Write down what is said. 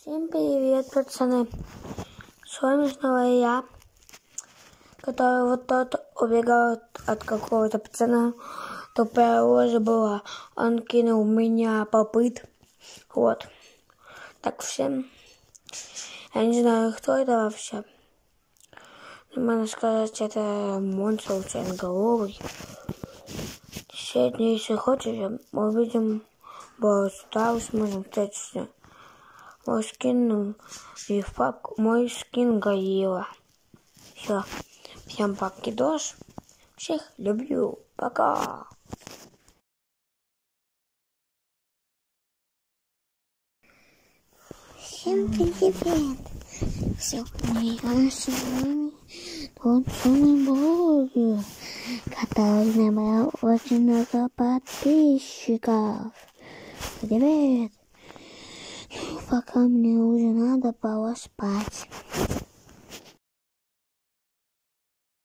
Всем привет, пацаны! С вами снова я, который вот тот убегал от какого-то пацана. Тупая рожа была. Он кинул меня попыт. Вот. Так всем. Я не знаю, кто это вообще. Но можно сказать, это монстр черноголовый. Сегодня, если хочешь, мы увидим Brawl Stars, можем встретиться. Мой скин и в папку мой скин горилла. Все. Всем покидош. Всех люблю. Пока. Всем привет. Сегодня я с вами тот самый блогер, который набрал очень много подписчиков. Привет. Пока мне уже надо пора спать.